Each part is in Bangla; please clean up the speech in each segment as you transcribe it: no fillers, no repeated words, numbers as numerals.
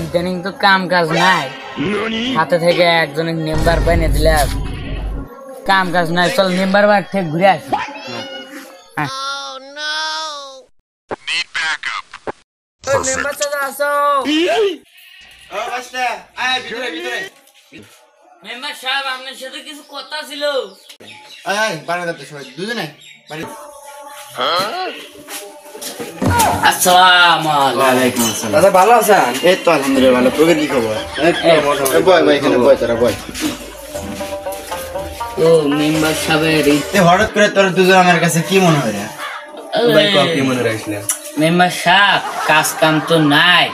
ইদানিং তো কাম কাজ নাই, হাতে থেকে একজনের মেম্বার বানিয়ে দিলে কাম কাজ নাই, চল মেম্বার বাড়ি থেকে ঘুরে আসি। মেম্বার সাহেব আপনার সাথে কিছু কথা ছিল। আসসালামু আলাইকুম। দাদা ভালো আছেন? এই তো আলহামদুলিল্লাহ ভালো। তোকে কি খবর? বয় বয় এখানে বয়, তোরা বয়। তো মেম্বার সাহেবের হঠাৎ করে তোরা দুজন আমার কাছে কি মনে হয় রে? কি মনে রাখছিলেন? মেম্বার সাহেব কাজ কাম তো নাই,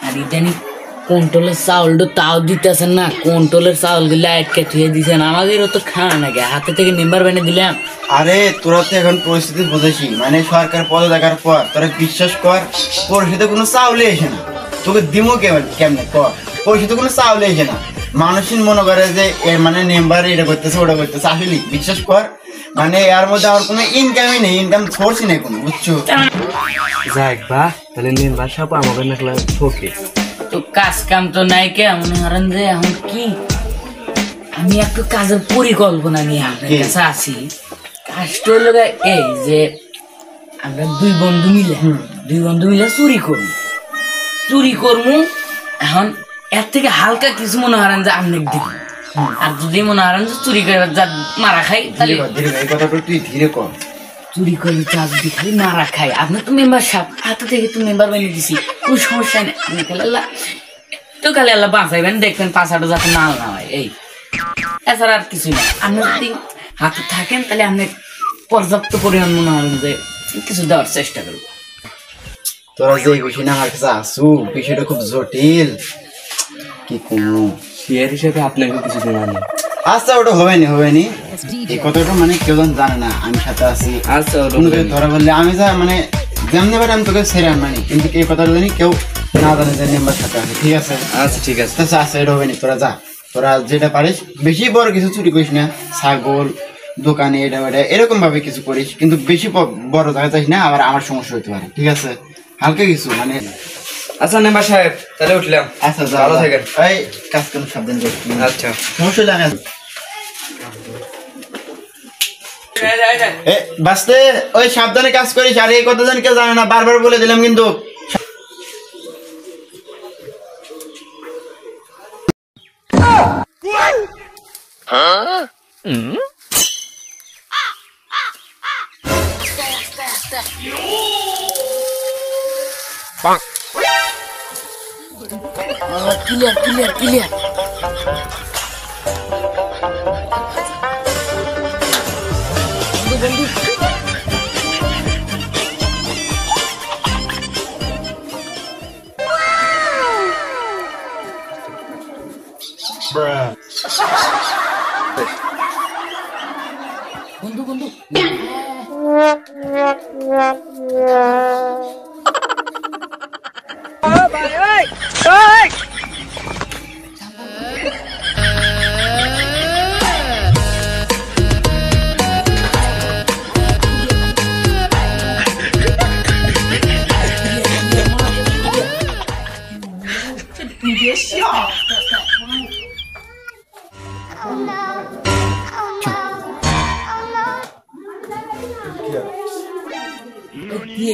আর ইদানিং কন্ট্রোলের চাউলটা তাও দিতেছেন না, কন্ট্রোলের চাউল গুলো আটকে থুয়ে দিচ্ছেন, আমাদেরও তো খাওয়া নাকি, হাতে থেকে মেম্বার বানিয়ে দিলাম। আরে তোরা তো এখন পরিস্থিতি বুঝেছি, মানে সরকার পদে দেখার পর তোরা বিশ্বাস কর পরিস্থিতি কোনো চাউলে এসে না, তোকে দিমো কেমনে কর, পরিস্থিতি কোনো চাউলে এসে না। মানুষই মনে করে যে এর মানে মেম্বার এটা করতেছে ওটা করতেছে, আসলে বিশ্বাস কর মানে এর মধ্যে আমার কোনো ইনকামই নেই, ইনকাম সোর্সই নেই কোনো, বুঝছো? যাক বাহ, তাহলে মেম্বার সাহেব আমাকে নাকলা ঠকে। তো কাজ কাম তো নাই, কে মনে করেন যে এখন কি আমি একটু কাজের পরিকল্পনা নিয়ে আপনার কাছে আছি। কাজটা হলো এই যে আমরা দুই বন্ধু মিলে চুরি করবো। এখন এর থেকে হালকা কিছু মনে করেন যে আপনি দিব, আর যদি মনে করেন যে চুরি করে যা মারা খাই তাহলে এই কথাটা তুই ধীরে কর। চুরি করে চা যদি খালি মারা খাই, আপনার তো মেম্বার সাহেব হাতে থেকে তো মেম্বার বানিয়ে দিছি, কোনো সমস্যা নেই। আপনি খালি আল্লাহ বাঁচাইবেন, দেখবেন পাশাটা যাতে নাল না হয়, এই এছাড়া আর কিছুই না। আপনি যদি হাতে থাকেন তাহলে আপনি পর্যাপ্ত পরিমাণ মনে হয় যে কিছু দেওয়ার চেষ্টা করবো। তোরা যে বিষয় না আমার কাছে আসু, বিষয়টা খুব জটিল, কি করবো শেয়ার হিসেবে আপনাকে কিছু দেওয়া নেই। আচ্ছা ওটা হবে নি এই কথাটা মানে কেউ জানে না, আমি সাথে আছি। আচ্ছা ধরা বললে আমি যা মানে যেমনি পারে আমি তোকে ছেড়ে আনবানি, কিন্তু এই কথাটা জানি কেউ না জানে যে মেম্বার সাথে আছে, ঠিক আছে? আচ্ছা ঠিক আছে। আচ্ছা আচ্ছা এটা হবে নি, তোরা যা, তোরা যেটা পারিস বেশি বড় কিছু চুরি করিস না, ছাগল দোকানে এটা ওটা এরকম ভাবে কিছু করিস, কিন্তু বেশি বড় জায়গা চাইস না, আবার আমার সমস্যা হতে পারে, ঠিক আছে? হালকা কিছু মানে। আচ্ছা মেম্বার সাহেব তাহলে উঠলাম। আচ্ছা ভালো থাকেন। এই কাজ কাম সাবধান করিস। আচ্ছা সমস্যা লাগে বাঁচতে ওই সাবধানে কাজ করিস, আর এই কথা জানি কেউ জানে না, বারবার বলে দিলাম কিন্তু।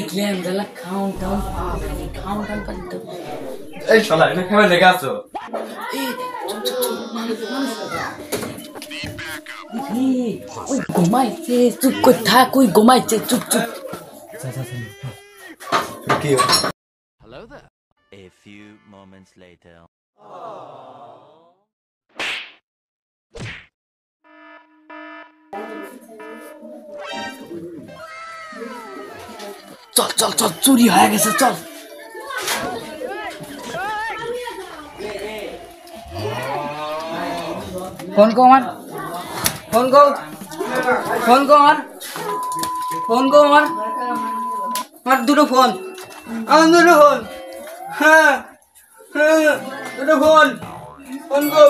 ক্লিয়ার বন্ধু এই শালা এটা খাবে লেগে আছো। ঘুমাইছে, চুপ করে থাক, ওই ঘুমাইছে, চুপ। Hello there. A few moments later. চল চুরি হয়ে গেছে, চল। ফোন কো আমার দুটো ফোন, আমার দুটো ফোন, হ্যাঁ দুটো ফোন কো,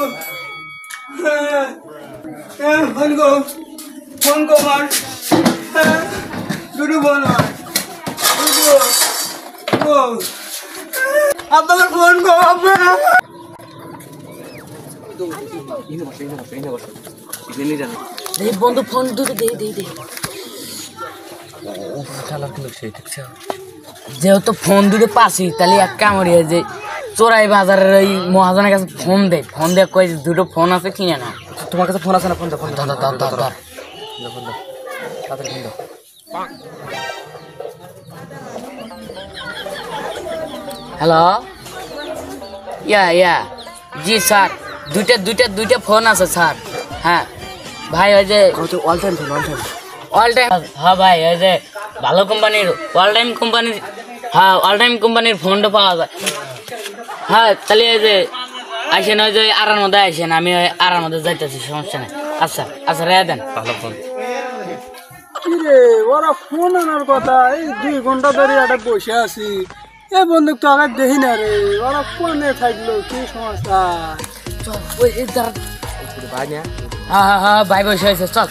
ফোন কো আমার, দুটো ফোন আমার, আপনাদের ফোন গো আব্বা এই বন্ধু ফোন দুটো দে দে দে যেহেতু ফোন দুটো পাসি তাহলে এক কামড়ি যে চোরাই বাজারের ওই মহাজনের কাছে ফোন দে কই দুটো ফোন আছে কিনে না। তোমার কাছে ফোন আছে না? ফোন দাও, ফোন দাও, ধর তাড়াতাড়ি ফোন দাও। হ্যালো, ইয়া জি স্যার, দুইটা ফোন আছে স্যার। হ্যাঁ ভাই, ওই যে all time phone, all time, হ্যাঁ ভাই ওই যে ভালো কোম্পানির অল টাইম কোম্পানির ফোনটা পাওয়া যায়। হ্যাঁ তাহলে এই যে আসেন, ওই যে আড়ার মধ্যে আসেন, আমি ওই আড়ার মধ্যে যাইতেছি, সমস্যা নেই। আচ্ছা রেয়া দেন। ভালো ফোন। কিরে ওরা ফোন আনার কথা, এই 2 ঘন্টা ধরে একটা বসে আছি, এই বন্দুক তো আগে দেখি না রে, ওরা ফোনে থাকলো কি সমস্যা? হ্যাঁ ভাই বসে হয়েছে, চল।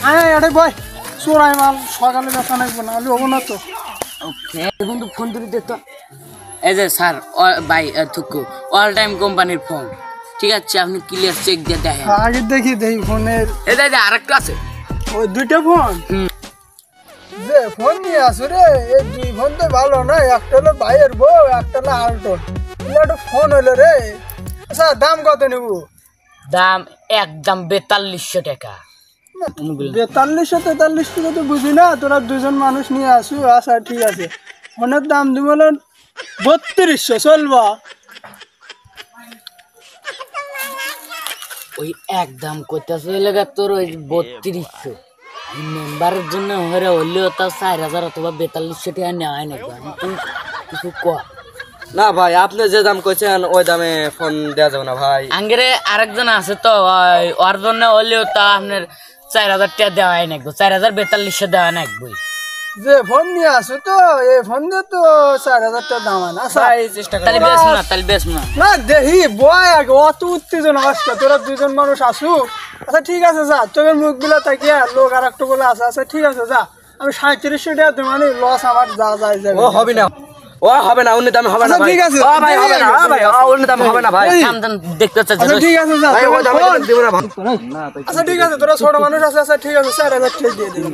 হ্যাঁ এটা বয় চোরাই মাল, সকালে দেখা নাকবো না, আমি হবো না তো। বন্ধু ফোন তুলে দে তো। এই যে স্যার, ভাই থুকু অল টাইম কোম্পানির ফোন, ঠিক আছে? আপনি ক্লিয়ার চেক দিয়ে দেখেন। আগে দেখি ফোনের, এই যে আরেকটা আছে। ওই 2টা ফোন যে ফোন নিয়ে আসো রে, এই 2 ফোন তো ভালো না, একটা হলো ভাইয়ের বউ, একটা হলো আল্টন, একটা ফোন হলো রে। আচ্ছা দাম কত নেব? দাম একদম 4200 টাকা। 42-43 টাকা তো বুঝি না, তোরা 2জন মানুষ নিয়ে আসু। আচ্ছা ঠিক আছে, ফোনের দাম দিব 3200, চলবা? ওই একদম কইতাছে লাগা তোর ওই 3200 মেম্বারের জন্য হলেও তাও 4000 অথবা 4200 টাকা নেওয়া হয় না। তুই কিছু কর না ভাই, আপনি যে দাম কইছেন ওই দামে ফোন দেওয়া যাবে না ভাই। আঙ্গেরে আরেকজন আছে তো, ওর জন্য হলেও তা আপনার 4000 টাকা দেওয়া হয় না, 4042 দেওয়া না। যে ফোন নিয়ে আসো তো, এই ফোন দিয়ে তো 4000 টাকা দাম হয় না। আচ্ছা চেষ্টা তাহলে বেশ না। না দেখি বয় আগে, অত উত্তেজনা আসছে, তোরা 2জন মানুষ আসু। আচ্ছা ঠিক আছে যা, চোখের মুখ গুলা তাকিয়ে লোক আর একটা বলে আছে। আচ্ছা ঠিক আছে যা, আমি 3700 টাকা দেবো, মানে লস আমার যা যায় যাবে। ও হবে না, অন্য দামে হবে না আচ্ছা, ভাই। ঠিক আছে। ও ভাই হবে না, ভাই অন্য দামে হবে না ভাই। দেখতে চাচ্ছি। আচ্ছা ঠিক আছে যা, ভাই ওই দামে দেব না ভাই। আচ্ছা ঠিক আছে, তোরা ছোট মানুষ আছে। আচ্ছা ঠিক আছে, 4000 টাকা দিয়ে দিবি।